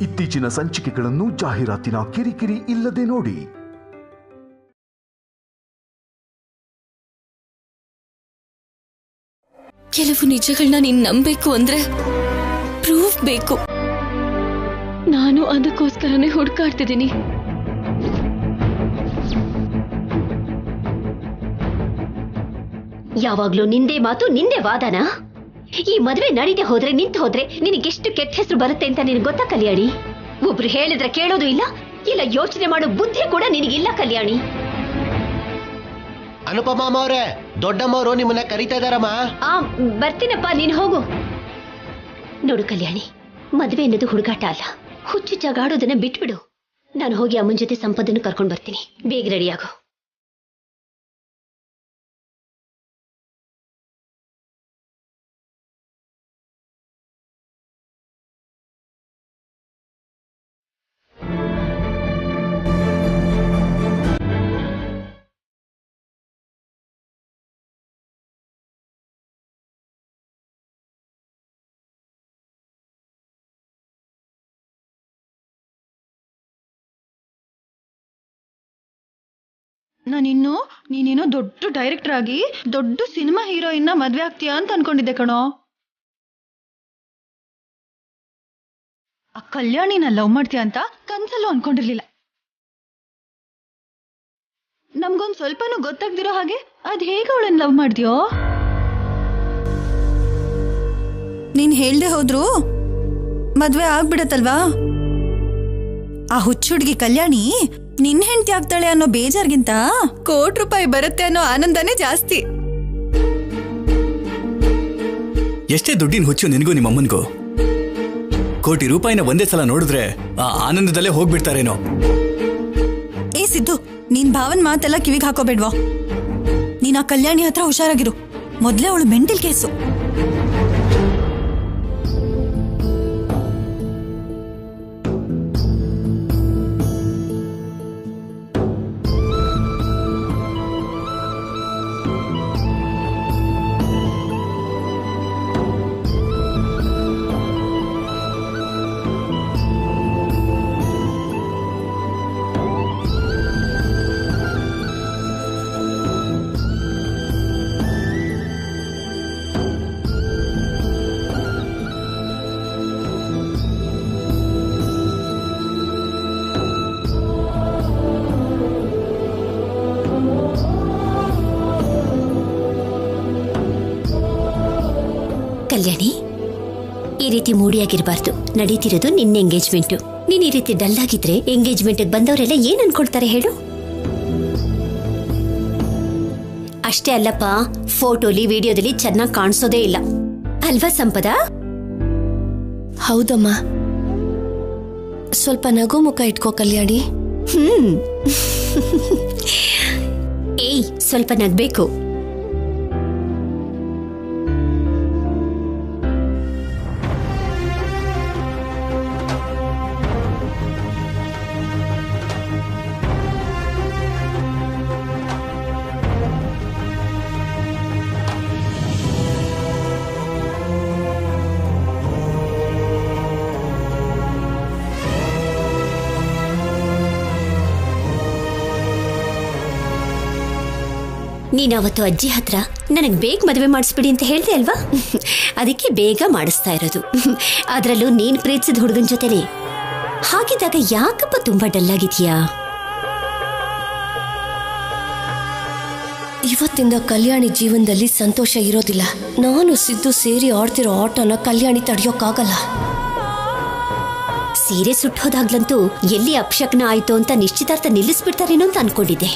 ಇತ್ತೀಚಿನ ಸಂಚಿಕೆಗಳನ್ನು ಜಾಹೀರಾತಿನ ಕಿರಿಕಿರಿ ಇಲ್ಲದೆ ನೋಡಿ. ಕೆಲವು ನಿಜಗಳನ್ನ ನೀನ್ ನಂಬೇಕು ಅಂದ್ರೆ ಪ್ರೂಫ್ ಬೇಕು. ನಾನು ಅದಕ್ಕೋಸ್ಕರನೇ ಹುಡುಕಾಡ್ತಿದ್ದೀನಿ. ಯಾವಾಗ್ಲೂ ನಿಂದೆ ಮಾತು ನಿಂದೆ ವಾದನ. ಈ ಮದುವೆ ನಡೀದೆ ಹೋದ್ರೆ ನಿಂತು ಹೋದ್ರೆ ನಿನಗೆಷ್ಟು ಕೆಟ್ಟ ಹೆಸರು ಬರುತ್ತೆ ಅಂತ ನಿನಗೆ ಗೊತ್ತಾ ಕಲ್ಯಾಣಿ? ಒಬ್ರು ಹೇಳಿದ್ರೆ ಕೇಳೋದು ಇಲ್ಲ, ಇಲ್ಲ ಯೋಚನೆ ಮಾಡೋ ಬುದ್ಧಿ ಕೂಡ ನಿನಗಿಲ್ಲ ಕಲ್ಯಾಣಿ. ಅನುಪಮಾ ಅವರೇ, ದೊಡ್ಡಮ್ಮವರು ನಿಮ್ಮನ್ನ ಕರೀತಾ ಇದಾರಮ್ಮ. ಬರ್ತೀನಪ್ಪ, ನೀನು ಹೋಗು. ನೋಡು ಕಲ್ಯಾಣಿ, ಮದುವೆ ಅನ್ನೋದು ಹುಡುಗಾಟ ಅಲ್ಲ. ಹುಚ್ಚು ಜಗಾಡೋದನ್ನ ಬಿಟ್ಬಿಡು. ನಾನು ಹೋಗಿ ಅಮ್ಮನ ಜೊತೆ ಸಂಪದನ್ನು ಕರ್ಕೊಂಡು ಬರ್ತೀನಿ. ಬೇಗ ರೆಡಿಯಾಗು. ನೀನೇನೋ ದೊಡ್ಡ ಡೈರೆಕ್ಟರ್ ಆಗಿ ದೊಡ್ಡ ಸಿನಿಮಾ ಹೀರೋಯಿನ್ನ ಮದ್ವೆ ಆಗ್ತೀಯಾ ಅಂತ ಅನ್ಕೊಂಡಿದ್ದೆ ಕಣೋ. ಆ ಕಲ್ಯಾಣಿನ ಲವ್ ಮಾಡ್ತೀಯ ಅಂತ ಕನ್ಸಲ್ಲೂ ಅನ್ಕೊಂಡಿರ್ಲಿಲ್ಲ. ನಮ್ಗೊಂದ್ ಸ್ವಲ್ಪನೂ ಗೊತ್ತಾಗ್ದಿರೋ ಹಾಗೆ ಅದ್ ಹೇಗೆ ಅವಳನ್ನ ಲವ್ ಮಾಡ್ತೀಯೋ? ನೀನ್ ಹೇಳ್ದೆ ಹೋದ್ರು ಮದ್ವೆ ಆಗ್ಬಿಡತ್ತಲ್ವಾ? ಆ ಹುಚ್ಚುಡ್ಗಿ ಕಲ್ಯಾಣಿ ನಿನ್ ಹೆಂಡತಿ ಆಗ್ತಾಳೆ ಅನ್ನೋ ಬೇಜಾರ್ಗಿಂತ ₹1,00,00,000 ಬರುತ್ತೆ ಅನ್ನೋ ಆನಂದನೇ ಜಾಸ್ತಿ. ಎಷ್ಟೇ ದುಡ್ಡಿನ ಹುಚ್ಚು ನಿನಗೂ ನಿಮ್ಮಮ್ಮನಿಗೂ. ₹1,00,00,000 ಒಂದೇ ಸಲ ನೋಡಿದ್ರೆ ಆ ಆನಂದದಲ್ಲೇ ಹೋಗ್ಬಿಡ್ತಾರೇನೋ. ಏ ಸಿದ್ದು, ನೀನ್ ಭಾವನ್ ಮಾತೆಲ್ಲ ಕಿವಿಗೆ ಹಾಕೋಬೇಡ್ವಾ? ನೀನ್ ಆ ಕಲ್ಯಾಣಿ ಹತ್ರ ಹುಷಾರಾಗಿರು. ಮೊದ್ಲೇ ಅವಳು ಮೆಂಟಲ್ ಕೇಸು. ಕಲ್ಯಾಣಿ, ಈ ರೀತಿ ಮೂಡಿಯಾಗಿರ್ಬಾರ್ದು. ನಡೀತಿರೋದು ನಿನ್ನ ಎಂಗೇಜ್ಮೆಂಟು. ನೀನ್ ಈ ರೀತಿ ಡಲ್ ಆಗಿದ್ರೆ ಎಂಗೇಜ್ಮೆಂಟ್ ಬಂದವರೆಲ್ಲ ಏನ್ ಅನ್ಕೊಳ್ತಾರೆ ಹೇಳು? ಅಷ್ಟೇ ಅಲ್ಲಪ್ಪ, ಫೋಟೋಲಿ ವಿಡಿಯೋದಲ್ಲಿ ಚೆನ್ನಾಗಿ ಕಾಣಿಸೋದೇ ಇಲ್ಲ ಅಲ್ವಾ ಸಂಪದ? ಹೌದಮ್ಮ. ಸ್ವಲ್ಪ ನಗು ಮುಖ ಇಟ್ಕೋ ಕಲ್ಯಾಣಿ. ಏಯ್, ಸ್ವಲ್ಪ ನಗ್ಬೇಕು. ನೀನಾವತ್ತು ಅಜ್ಜಿ ಹತ್ರ ನನಗೆ ಬೇಗ ಮದುವೆ ಮಾಡಿಸ್ಬಿಡಿ ಅಂತ ಹೇಳ್ದೆ ಅಲ್ವಾ? ಅದಕ್ಕೆ ಬೇಗ ಮಾಡಿಸ್ತಾ ಇರೋದು. ಅದರಲ್ಲೂ ನೀನ್ ಪ್ರೀತಿಸಿದ ಹುಡುಗನ ಜೊತೆನೆ. ಹಾಗಿದ್ದಾಗ ಯಾಕಪ್ಪ ತುಂಬಾ ಡಲ್ ಆಗಿದ್ಯಾ? ಇವತ್ತಿಂದ ಕಲ್ಯಾಣಿ ಜೀವನದಲ್ಲಿ ಸಂತೋಷ ಇರೋದಿಲ್ಲ. ನಾನು ಸಿದ್ದು ಸೇರಿ ಆಡ್ತಿರೋ ಆಟನ ಕಲ್ಯಾಣಿ ತಡೆಯೋಕ್ಕಾಗಲ್ಲ. ಸೀರೆ ಸುಟ್ಟೋದಾಗ್ಲಂತೂ ಎಲ್ಲಿ ಅಪಶಕ್ನ ಆಯ್ತು ಅಂತ ನಿಶ್ಚಿತಾರ್ಥ ನಿಲ್ಲಿಸ್ಬಿಡ್ತಾರೇನೋ ಅಂತ ಅನ್ಕೊಂಡಿದ್ದೆ.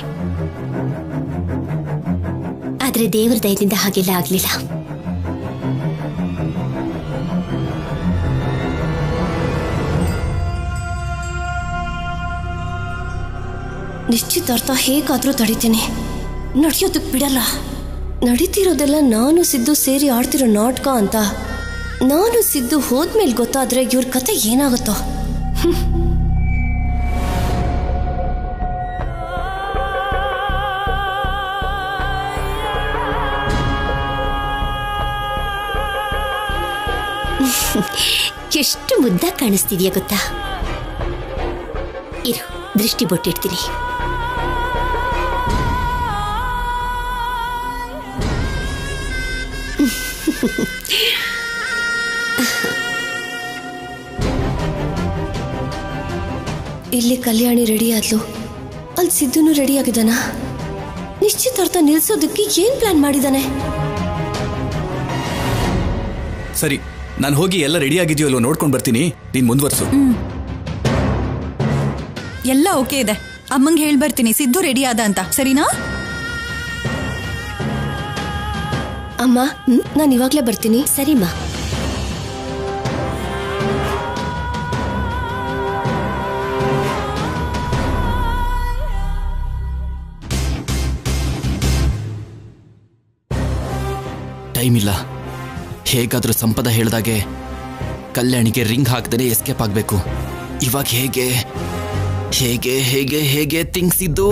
ಆದ್ರೆ ದೇವರ ದಯದಿಂದ ಹಾಗೆಲ್ಲ ಆಗ್ಲಿಲ್ಲ. ನಿಶ್ಚಿತಾರ್ಥ ಹೇಗಾದ್ರೂ ತಡಿತೇನೆ, ನಡೆಯೋದಕ್ಕೆ ಬಿಡಲ್ಲ. ನಡೀತಿರೋದೆಲ್ಲ ನಾನು ಸಿದ್ದು ಸೇರಿ ಆಡ್ತಿರೋ ನಾಟಕ ಅಂತ. ನಾನು ಸಿದ್ದು ಹೋದ್ಮೇಲೆ ಗೊತ್ತಾದ್ರೆ ಇವ್ರ ಕತೆ ಏನಾಗುತ್ತೋ. ಎಷ್ಟು ಮುದ್ದ ಕಾಣಿಸ್ತಿದ್ಯಾ ಗೊತ್ತಾ? ಇರು, ದೃಷ್ಟಿ ಬೊಟ್ಟಿಡ್ತೀನಿ. ಇಲ್ಲಿ ಕಲ್ಯಾಣಿ ರೆಡಿ ಆದ್ಲು, ಅಲ್ಲಿ ಸಿದ್ದುನು ರೆಡಿ ಆಗಿದ್ದಾನ. ನಿಶ್ಚಿತಾರ್ಥ ನಿಲ್ಸೋದಕ್ಕೆ ಏನ್ ಪ್ಲಾನ್ ಮಾಡಿದಾನೆ? ಸರಿ, ನಾನು ಹೋಗಿ ಎಲ್ಲ ರೆಡಿ ಆಗಿದೆಯೋ ಅಲ್ವೋ ನೋಡ್ಕೊಂಡು ಬರ್ತೀನಿ, ನೀನ್ ಮುಂದುವರ್ಸು. ಎಲ್ಲ ಓಕೆ ಇದೆ. ಅಮ್ಮಂಗೆ ಹೇಳಿ ಬರ್ತೀನಿ ಸಿದ್ದು ರೆಡಿ ಆದ ಅಂತ, ಸರಿನಾ? ಅಮ್ಮ, ನಾನು ಇವಾಗ್ಲೇ ಬರ್ತೀನಿ. ಸರಿಮ್ಮ. ಟೈಮ್ ಇಲ್ಲ. ಹೇಗಾದ್ರೂ ಸಂಪದ ಹೇಳ್ದಾಗೆ ಕಲ್ಯಾಣಿಗೆ ರಿಂಗ್ ಹಾಕ್ದೇನೆ ಎಸ್ಕೇಪ್ ಆಗ್ಬೇಕು. ಇವಾಗ ಹೇಗೆ ಹೇಗೆ ಹೇಗೆ ಹೇಗೆ ತಿಂಗ್ಸಿದ್ದು?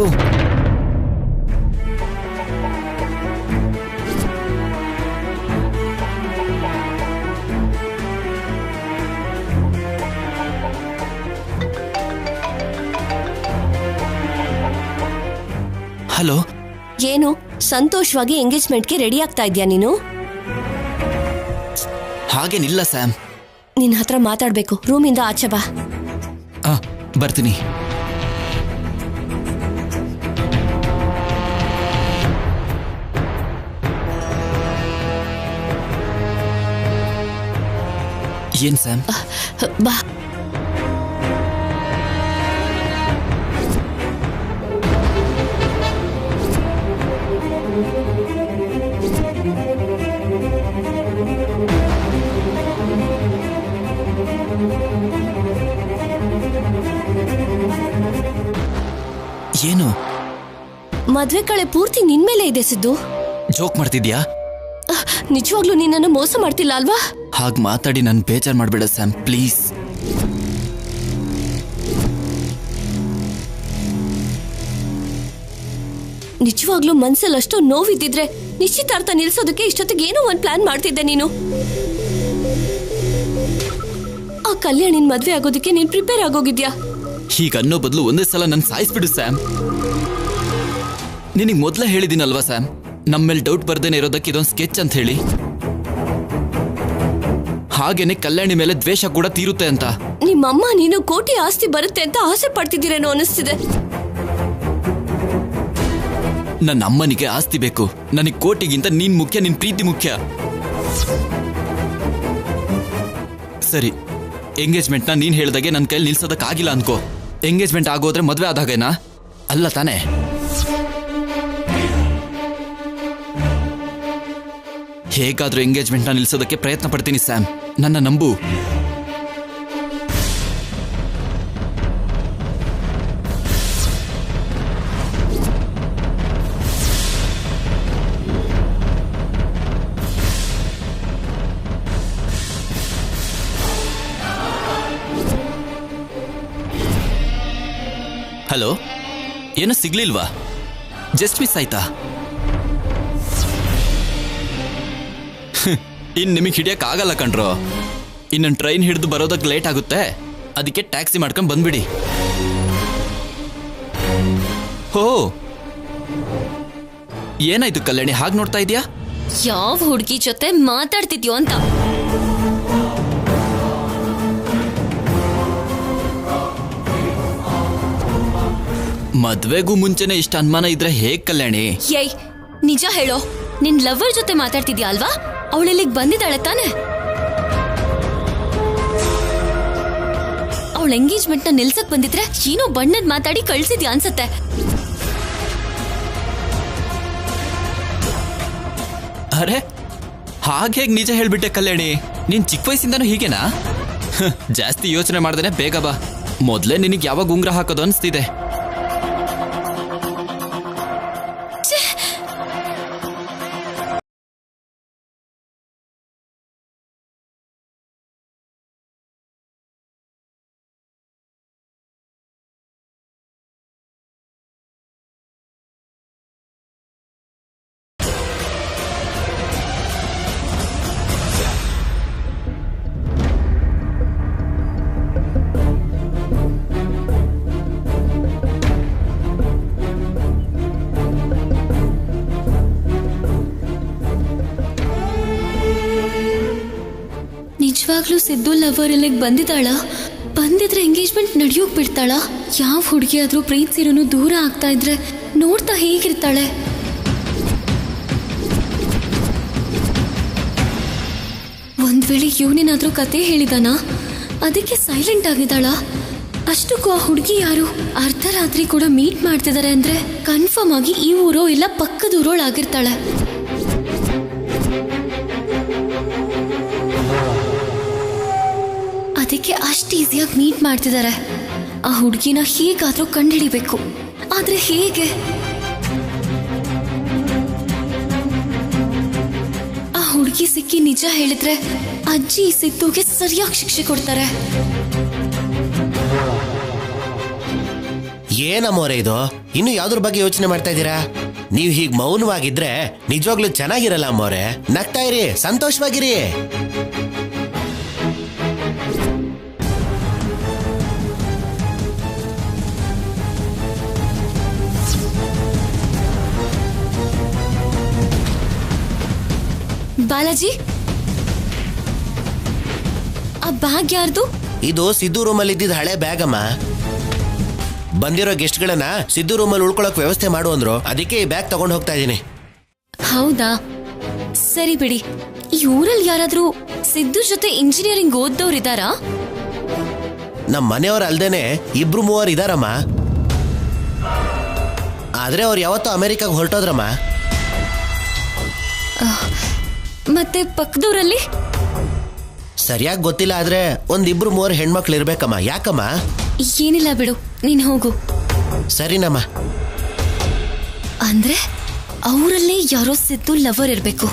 ಹಲೋ, ಏನು ಸಂತೋಷವಾಗಿ ಎಂಗೇಜ್ಮೆಂಟ್ಗೆ ರೆಡಿ ಆಗ್ತಾ ಇದ್ಯಾ ನೀನು? ಹಾಗೇನಿಲ್ಲ ಸ್ಯಾಮ್. ನಿನ್ನ ಹತ್ರ ಮಾತಾಡ್ಬೇಕು, ರೂಮಿಂದ ಆಚೆ ಬಾ. ಬರ್ತೀನಿ. ಏನ್ ಸ್ಯಾಮ್? ಬಾ. ಏನು ಮದ್ವೆ ಕಳೆ ಪೂರ್ತಿ ನಿನ್ ಮೇಲೆ ಇದೆ ಸಿದ್ದು. ಜೋಕ್ ಮಾಡ್ತಿದ್ಯಾ? ನಿಜವಾಗ್ಲೂ ನೀನನ್ನು ಮೋಸ ಮಾಡ್ತಿಲ್ಲ ಅಲ್ವಾ? ಹಾಗೆ ಮಾತಾಡಿ ನನ್ ಬೇಜಾರ್ ಮಾಡ್ಬೇಡ ಸ್ಯಾಮ್, ಪ್ಲೀಸ್. ನಿಜವಾಗ್ಲೂ ಮನ್ಸಲ್ಲಿ ಅಷ್ಟು ನೋವಿದ್ದಿದ್ರೆ ನಿಶ್ಚಿತಾರ್ಥ ನಿಲ್ಸೋದಕ್ಕೆ ಇಷ್ಟೊತ್ತಿಗೆ ಏನೋ ಒಂದ್ ಪ್ಲಾನ್ ಮಾಡ್ತಿದ್ದೆ ನೀನು. ಆ ಕಲ್ಯಾಣಿನ್ ಮದ್ವೆ ಆಗೋದಕ್ಕೆ ನೀನ್ ಪ್ರಿಪೇರ್ ಆಗೋಗಿದ್ಯಾ? ಹೀಗನ್ನೋ ಬದಲು ಒಂದೇ ಸಲ ನನ್ ಸಾಯಿಸ್ಬಿಡು ಸ್ಯಾಮ್. ನಿನಗೆ ಮೊದಲೇ ಹೇಳಿದ್ದೀನಲ್ವಾ ಸ್ಯಾಮ್, ನಮ್ಮೇಲೆ ಡೌಟ್ ಬರ್ದೇನೆ ಇರೋದಕ್ಕೆ ಇದೊಂದು ಸ್ಕೆಚ್ ಅಂತ ಹೇಳಿ. ಹಾಗೇನೆ ಕಲ್ಯಾಣಿ ಮೇಲೆ ದ್ವೇಷ ಕೂಡ ತೀರುತ್ತೆ ಅಂತ. ನಿಮ್ಮಮ್ಮ ನೀನು ಕೋಟಿ ಆಸ್ತಿ ಬರುತ್ತೆ ಅಂತ ಆಸೆ ಪಡ್ತಿದ್ದೀರೇನೋ ಅನಿಸ್ತಿದೆ. ನನ್ನ ಅಮ್ಮನಿಗೆ ಆಸ್ತಿ ಬೇಕು, ನನಗೆ ಕೋಟಿಗಿಂತ ನೀನ್ ಮುಖ್ಯ, ನಿನ್ ಪ್ರೀತಿ ಮುಖ್ಯ. ಸರಿ, ಎಂಗೇಜ್ಮೆಂಟ್ನ ನೀನ್ ಹೇಳ್ದಾಗೆ ನನ್ನ ಕೈಲಿ ನಿಲ್ಸೋದಕ್ಕಾಗಿಲ್ಲ ಅನ್ಕೋ. ಎಂಗೇಜ್ಮೆಂಟ್ ಆಗೋದ್ರೆ ಮದ್ವೆ ಆದಾಗೇನಾ? ಅಲ್ಲ ತಾನೇ? ಹೇಗಾದ್ರೂ ಎಂಗೇಜ್ಮೆಂಟ್ನ ನಿಲ್ಸೋದಕ್ಕೆ ಪ್ರಯತ್ನ ಪಡ್ತೀನಿ ಸ್ಯಾಮ್, ನನ್ನ ನಂಬು. ಹಲೋ, ಏನೋ ಸಿಗ್ಲಿಲ್ವಾ? ಜಸ್ಟ್ ಮಿಸ್ ಆಯ್ತಾ? ಇನ್ನು ನಿಮಗೆ ಹಿಡಿಯಕ್ಕೆ ಆಗಲ್ಲ ಕಣ್ರೋ. ಇನ್ನೊಂದು ಟ್ರೈನ್ ಹಿಡಿದು ಬರೋದಕ್ಕೆ ಲೇಟ್ ಆಗುತ್ತೆ, ಅದಕ್ಕೆ ಟ್ಯಾಕ್ಸಿ ಮಾಡ್ಕೊಂಡು ಬಂದ್ಬಿಡಿ. ಹೋ, ಏನಾಯ್ತು ಕಲ್ಯಾಣಿ ಹಾಗೆ ನೋಡ್ತಾ ಇದೀಯಾ? ಯಾವ ಹುಡುಗಿ ಜೊತೆ ಮಾತಾಡ್ತಿದ್ಯೋ ಅಂತ. ಮದ್ವೆಗೂ ಮುಂಚೆನೆ ಇಷ್ಟ ಅನುಮಾನ ಇದ್ರೆ ಹೇಗ್ ಕಲ್ಯಾಣಿ? ಏಯ್, ನಿಜ ಹೇಳೋ, ನಿನ್ ಲವರ್ ಜೊತೆ ಮಾತಾಡ್ತಿದ್ಯಾ ಅಲ್ವಾ? ಅವಳಿಲ್ಲಿಗೆ ಬಂದಿದ್ದಾಳೆ ತಾನೆ? ಅವಳ ಎಂಗೇಜ್ಮೆಂಟ್ ನ ನಿಲ್ಸಕ್ ಬಂದಿದ್ರೆ ಏನೋ ಬಣ್ಣದ್ ಮಾತಾಡಿ ಕಳ್ಸಿದ್ಯಾ ಅನ್ಸತ್ತೆ. ಅರೆ, ಹಾಗೆ ನಿಜ ಹೇಳ್ಬಿಟ್ಟೆ ಕಲ್ಯಾಣಿ. ನೀನ್ ಚಿಕ್ಕ ವಯಸ್ಸಿಂದನೂ ಹೀಗೇನಾ? ಜಾಸ್ತಿ ಯೋಚನೆ ಮಾಡ್ದೇನೆ ಬೇಗ ಬಾ. ಮೊದ್ಲೇ ನಿನಗೆ ಯಾವಾಗ ಉಂಗ್ರ ಹಾಕೋದು ಅನ್ಸ್ತಿದೆ. ನಿಜವಾಗ್ಲೂ ಸಿದ್ದು ಲವರ್ ಇಲ್ಲಿಗೆ ಬಂದಿದ್ದಾಳ? ಬಂದಿದ್ರೆ ಎಂಗೇಜ್ಮೆಂಟ್ ನಡೆಯೋಕ್ ಬಿಡ್ತಾಳ? ಯಾವ ಹುಡುಗಿ ಆದ್ರೂ ಪ್ರೀತಿಸಿರೋನು ದೂರ ಆಗ್ತಾ ಇದ್ರೆ ನೋಡ್ತಾ ಹೇಗಿರ್ತಾಳೆ? ಒಂದ್ ವೇಳೆ ಇವನೇನಾದ್ರೂ ಕತೆ ಹೇಳಿದಾನ, ಅದಕ್ಕೆ ಸೈಲೆಂಟ್ ಆಗಿದ್ದಾಳ? ಅಷ್ಟಕ್ಕೂ ಆ ಹುಡುಗಿ ಯಾರು? ಅರ್ಧರಾತ್ರಿ ಕೂಡ ಮೀಟ್ ಮಾಡ್ತಿದ್ದಾರೆ ಅಂದ್ರೆ ಕನ್ಫರ್ಮ್ ಆಗಿ ಈ ಊರೋ ಇಲ್ಲ ಪಕ್ಕದೂರೋಳಾಗಿರ್ತಾಳೆ. ಅದಕ್ಕೆ ಅಷ್ಟು ಈಸಿಯಾಗಿ ಮೀಟ್ ಮಾಡ್ತಿದ್ದಾರೆ. ಆ ಹುಡುಗಿನ ಹೇಗಾದ್ರೂ ಕಂಡುಹಿಡಿಬೇಕು. ಆದ್ರೆ ಹೇಗೆ? ಆ ಹುಡುಗಿ ಸಿಕ್ಕಿ ನಿಜ ಹೇಳಿದ್ರೆ ಅಜ್ಜಿ ಸಿದ್ದುಗೆ ಸರಿಯಾಗಿ ಶಿಕ್ಷೆ ಕೊಡ್ತಾರೆ. ಏನಮ್ಮೋರೆ ಇದು? ಇನ್ನು ಯಾವ್ದ್ರ ಬಗ್ಗೆ ಯೋಚನೆ ಮಾಡ್ತಾ ಇದ್ದೀರಾ? ನೀವು ಹೀಗ್ ಮೌನವಾಗಿದ್ರೆ ನಿಜವಾಗ್ಲೂ ಚೆನ್ನಾಗಿರಲ್ಲ ಅಮ್ಮೋರೆ. ನಗ್ತಾ ಇರಿ, ಸಂತೋಷವಾಗಿರಿ. ಬಾಲಾಜಿ, ಆ ಬ್ಯಾಗ್ ಯಾರ್ದು? ಇದು ಸಿದ್ದು ರೂಮಲ್ಲಿ ಇದ್ದಿದ್ದ ಹಳೆ ಬ್ಯಾಗ್ ಅಮ್ಮ. ಬಂದಿರೋ ಗೆಸ್ಟ್ಗಳನ್ನ ಸಿದ್ದು ರೂಮಲ್ಲಿ ಉಳ್ಕೊಳಕ್ ವ್ಯವಸ್ಥೆ ಮಾಡು ಅಂದ್ರು, ಅದಕ್ಕೆ ಈ ಬ್ಯಾಗ್ ತಗೊಂಡು ಹೋಗ್ತಾ ಇದ್ದೀನಿ. ಹೌದಾ, ಸರಿ ಬಿಡಿ. ಈ ಊರಲ್ಲಿ ಯಾರಾದ್ರೂ ಸಿದ್ದು ಜೊತೆ ಇಂಜಿನಿಯರಿಂಗ್ ಓದ್ದವ್ರು ಇದ್ದಾರಾ? ನಮ್ಮ ಮನೆಯವ್ರ ಅಲ್ದೇನೆ 2-3 ಇದಾರಮ್ಮ. ಆದ್ರೆ ಅವ್ರು ಯಾವತ್ತೂ ಅಮೆರಿಕಾಗ ಹೊರಟೋದ್ರಮ್ಮ. ಮತ್ತೆ ಪಕ್ಕದೂರಲ್ಲಿ? ಸರಿಯಾಗಿ ಗೊತ್ತಿಲ್ಲ, ಆದ್ರೆ 1-2-3 ಹೆಣ್ಮಕ್ಳು ಇರ್ಬೇಕಮ್ಮ. ಯಾಕಮ್ಮ? ಏನಿಲ್ಲ ಬಿಡು, ನೀನ್ ಹೋಗು. ಸರಿನಮ್ಮ. ಅಂದ್ರೆ ಅವರಲ್ಲೇ ಯಾರೋ ಸಿದ್ದು ಲವರ್ ಇರ್ಬೇಕು.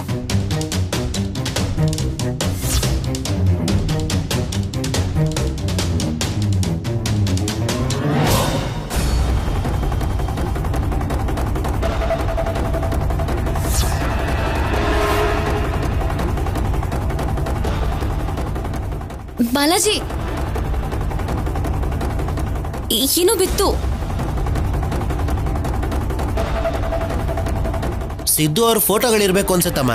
ಬಾಲಾಜಿ, ಏನೋ ಬಿತ್ತು. ಸಿದ್ದು ಅವ್ರ ಫೋಟೋಗಳಿರ್ಬೇಕು ಅನ್ಸತ್ತಮ್ಮ.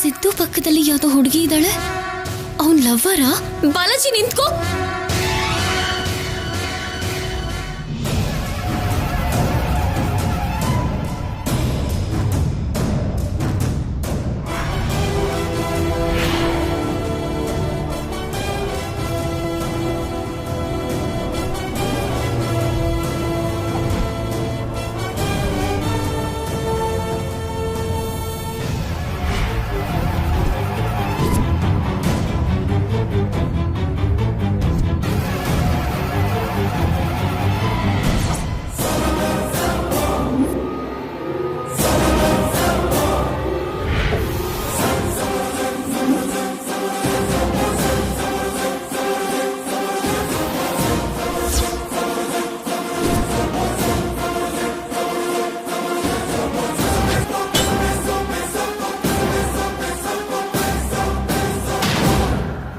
ಸಿದ್ದು ಪಕ್ಕದಲ್ಲಿ ಯಾವ್ದೋ ಹುಡುಗಿ ಇದ್ದಾಳೆ. ಅವನ್ ಲವ್ವರಾ? ಬಾಲಾಜಿ ನಿಂತ್ಕೋ.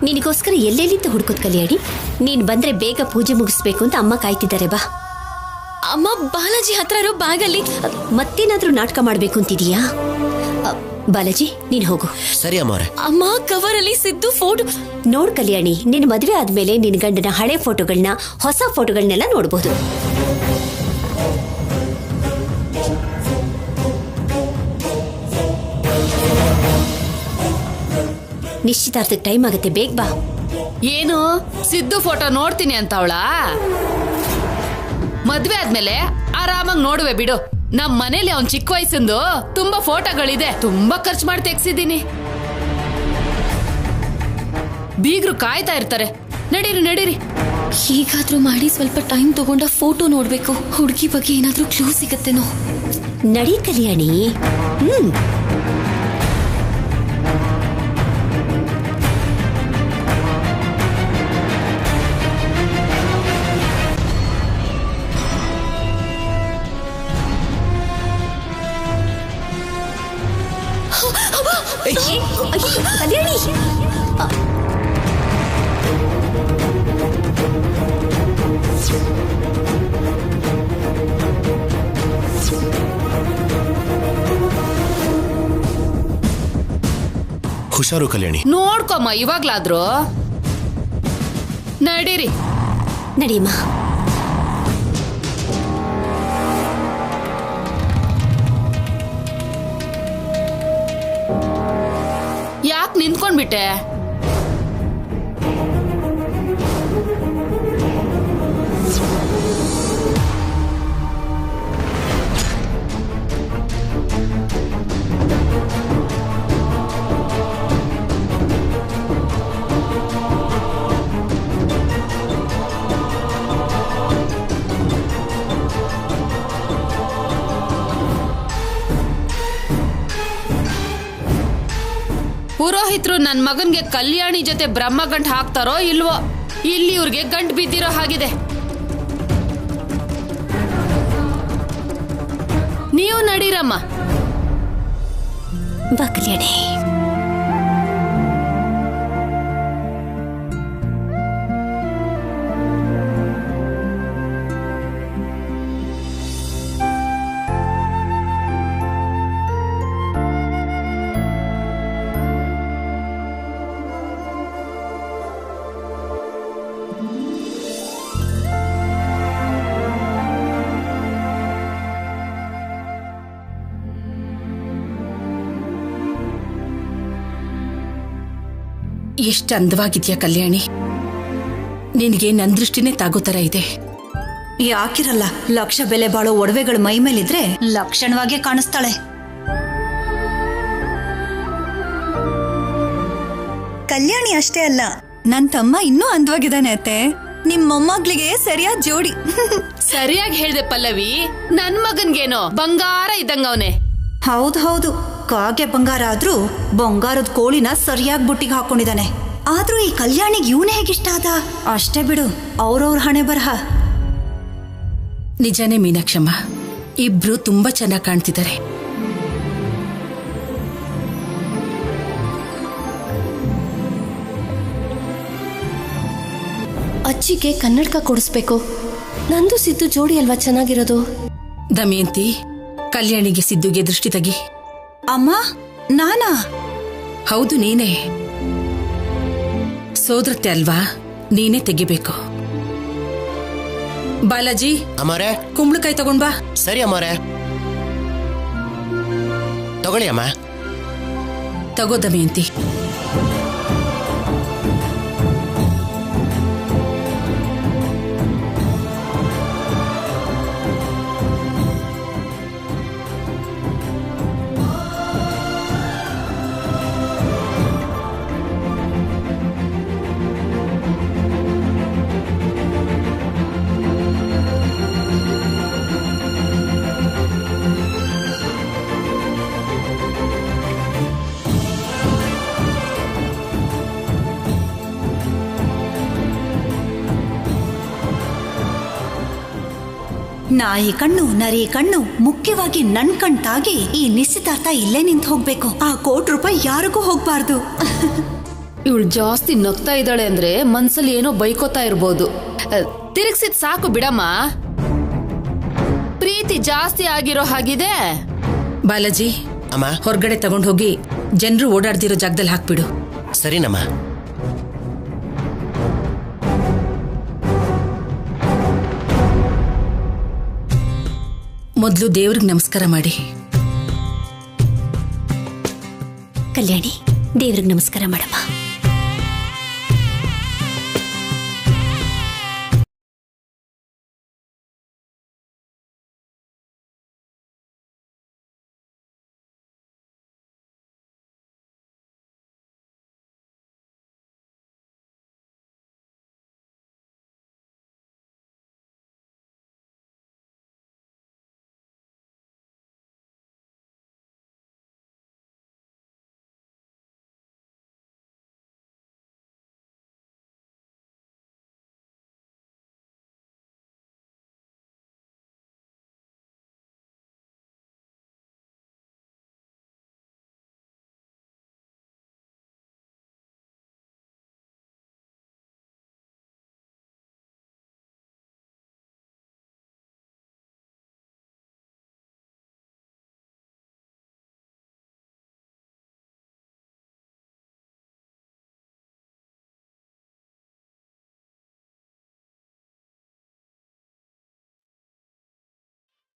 ನಿನಗೋಸ್ಕರ ಎಲ್ಲೆಲ್ಲಿಂದ ಹುಡುಕೋದ್ ಕಲ್ಯಾಣಿ. ನೀನ್ ಬಂದ್ರೆ ಬೇಗ ಪೂಜೆ ಮುಗಿಸ್ಬೇಕು ಅಂತ ಅಮ್ಮ ಕಾಯ್ತಿದ್ದಾರೆ. ಬಾ. ಅಮ್ಮ, ಬಾಲಾಜಿ ಹತ್ರ ಇರೋ ಬ್ಯಾಗಲ್ಲಿ ಮತ್ತೇನಾದ್ರೂ ನಾಟಕ ಮಾಡ್ಬೇಕು ಅಂತಿದೀಯಾ? ಬಾಲಾಜಿ, ನೀನ್ ಹೋಗು. ಸರಿ ಅಮ್ಮವ್ರೆ. ಅಮ್ಮ, ಕವರ್ ಅಲ್ಲಿ ಸಿದ್ದು ಫೋಟೋ ನೋಡ್ ಕಲ್ಯಾಣಿ, ನಿನ್ ಮದ್ವೆ ಆದ್ಮೇಲೆ ನಿನ್ ಗಂಡನ ಹಳೆ ಫೋಟೋಗಳನ್ನ, ಹೊಸ ಫೋಟೋಗಳನ್ನೆಲ್ಲ ನೋಡ್ಬೋದು. ನಿಶ್ಚಿತಾರ್ಥಕ್ಕೆ ಟೈಮ್ ಆಗುತ್ತೆ, ಬೇಗ ಬಾ. ಏನು ಸಿದ್ದು ಫೋಟೋ ನೋಡ್ತೀನಿ ಅಂತ ಅವಳ? ಮದ್ವೆ ಆದ್ಮೇಲೆ ಆರಾಮಾಗಿ ನೋಡುವೆ ಬಿಡು. ನಮ್ ಮನೇಲಿ ಅವ್ನ್ ಚಿಕ್ಕ ವಯಸ್ಸಿಂದು ತುಂಬಾ ಫೋಟೋಗಳಿದೆ. ತುಂಬಾ ಖರ್ಚು ಮಾಡಿ ತೆಗ್ಸಿದ್ದೀನಿ. ಬೀಗ್ರು ಕಾಯ್ತಾ ಇರ್ತಾರೆ. ನಡೀರಿ ನಡೀರಿ. ಹೀಗಾದ್ರೂ ಮಾಡಿ ಸ್ವಲ್ಪ ಟೈಮ್ ತಗೊಂಡ ಫೋಟೋ ನೋಡ್ಬೇಕು. ಹುಡುಗಿ ಬಗ್ಗೆ ಏನಾದ್ರೂ ಕ್ಲೂ ಸಿಗತ್ತೇನೋ. ನಡಿ ಕಲ್ಯಾಣಿ. ಕಲ್ಯಾಣಿ, ಹುಷಾರು ಕಲ್ಯಾಣಿ. ನೋಡ್ಕೊಮ್ಮ ಇವಾಗ್ಲಾದ್ರು. ನಡೀರಿ. ನಡಿಯಮ್ಮ. ಯಾಕೆ ನಿಂತ್ಕೊಂಡ್ಬಿಟ್ಟೆ? ಪುರೋಹಿತರು ನನ್ ಮಗನ್ಗೆ ಕಲ್ಯಾಣಿ ಜೊತೆ ಬ್ರಹ್ಮಗಂಟ್ ಹಾಕ್ತಾರೋ ಇಲ್ವೋ? ಇಲ್ಲಿ ಇವ್ರಿಗೆ ಗಂಟ್ ಬಿದ್ದಿರೋ ಹಾಗಿದೆ. ನೀವು ನಡೀರಮ್ಮ. ಬಾ ಕಲ್ಯಾಣಿ. ಎಷ್ಟು ಅಂದವಾಗಿದ್ಯಾ ಕಲ್ಯಾಣಿ. ನಿನಗೆ ನನ್ನ ದೃಷ್ಟಿನೇ ತಾಗೋ ತರ ಇದೆ. ಯಾಕಿರಲ್ಲ, ಲಕ್ಷ ಬೆಲೆ ಬಾಳೋ ಒಡವೆಗಳು ಮೈ ಮೇಲಿದ್ರೆ ಲಕ್ಷಣವಾಗೇ ಕಾಣಿಸ್ತಾಳೆ. ಕಲ್ಯಾಣಿ ಅಷ್ಟೇ ಅಲ್ಲ, ನನ್ ತಮ್ಮ ಇನ್ನೂ ಅಂದವಾಗಿದ್ದಾನೆ ಅತ್ತೆ. ನಿಮ್ ಮೊಮ್ಮಗ್ಳಿಗೆ ಸರಿಯಾದ ಜೋಡಿ. ಸರಿಯಾಗಿ ಹೇಳ್ದೆ ಪಲ್ಲವಿ. ನನ್ ಮಗನ್ಗೇನೋ ಬಂಗಾರ ಇದ್ದಂಗವನೆ. ಹೌದು, ಕಾಗೆ ಬಂಗಾರ ಆದ್ರೂ ಬಂಗಾರದ ಕೋಳಿನ ಸರಿಯಾಗಿ ಬುಟ್ಟಿಗೆ ಹಾಕೊಂಡಿದ್ದಾನೆ. ಆದ್ರೂ ಈ ಕಲ್ಯಾಣಿಗೆ ಇವನೇ ಹೇಗಿಷ್ಟ ಆದ? ಅಷ್ಟೇ ಬಿಡು, ಅವ್ರವ್ರ ಹಣೆ ಬರಹ. ನಿಜಾನೇ ಮೀನಾಕ್ಷಮ್ಮ, ಇಬ್ರು ತುಂಬಾ ಚೆನ್ನಾಗಿ ಕಾಣ್ತಿದ್ದಾರೆ. ಅಜ್ಜಿಗೆ ಕನ್ನಡಕ ಕೊಡಿಸ್ಬೇಕು. ನಂದು ಸಿದ್ದು ಜೋಡಿ ಅಲ್ವಾ ಚೆನ್ನಾಗಿರೋದು. ದಮಯಂತಿ, ಕಲ್ಯಾಣಿಗೆ ಸಿದ್ದುಗೆ ದೃಷ್ಟಿ ತೆಗಿ. ಅಮ್ಮ, ನಾನಾ? ಹೌದು, ನೀನೇ. ಸೋದರತ್ತೆ ಅಲ್ವಾ, ನೀನೇ ತೆಗಿಬೇಕು. ಬಾಲಾಜಿ, ಅಮ್ಮರೇ ಕುಂಬಳಕಾಯಿ ತಗೊಂಡ್ ಬಾ. ಸರಿ ಅಮ್ಮರೇ, ತಗೊಳ್ಳಿ ಅಮ್ಮ. ತಗೋ ದಮಯಂತಿ. ನಾಯಿ ಕಣ್ಣು, ನರಿ ಕಣ್ಣು, ಮುಖ್ಯವಾಗಿ ನನ್ ಕಣ್ ತಾಗಿ ಈ ನಿಶ್ಚಿತಾರ್ಥ ಇಲ್ಲೇ ನಿಂತು ಹೋಗ್ಬೇಕು. ಆ ₹1,00,00,000 ಯಾರಿಗೂ ಹೋಗ್ಬಾರ್ದು. ಇವಳು ಜಾಸ್ತಿ ನಗ್ತಾ ಇದ್ದಾಳೆ ಅಂದ್ರೆ ಮನ್ಸಲ್ಲಿ ಏನೋ ಬೈಕೋತಾ ಇರ್ಬೋದು. ತಿರುಗಿಸಿದ್ ಸಾಕು ಬಿಡಮ್ಮ. ಪ್ರೀತಿ ಜಾಸ್ತಿ ಆಗಿರೋ ಹಾಗಿದೆ. ಬಾಲಾಜಿ, ಅಮ್ಮ ಹೊರಗಡೆ ತಗೊಂಡ್ ಹೋಗಿ ಜನರು ಓಡಾಡ್ದಿರೋ ಜಾಗದಲ್ಲಿ ಹಾಕ್ಬಿಡು. ಸರಿನಮ್ಮ. ಮೊದಲು ದೇವ್ರಿಗೆ ನಮಸ್ಕಾರ ಮಾಡಿ. ಕಲ್ಯಾಣಿ, ದೇವ್ರಿಗೆ ನಮಸ್ಕಾರ ಮಾಡಮ್ಮ.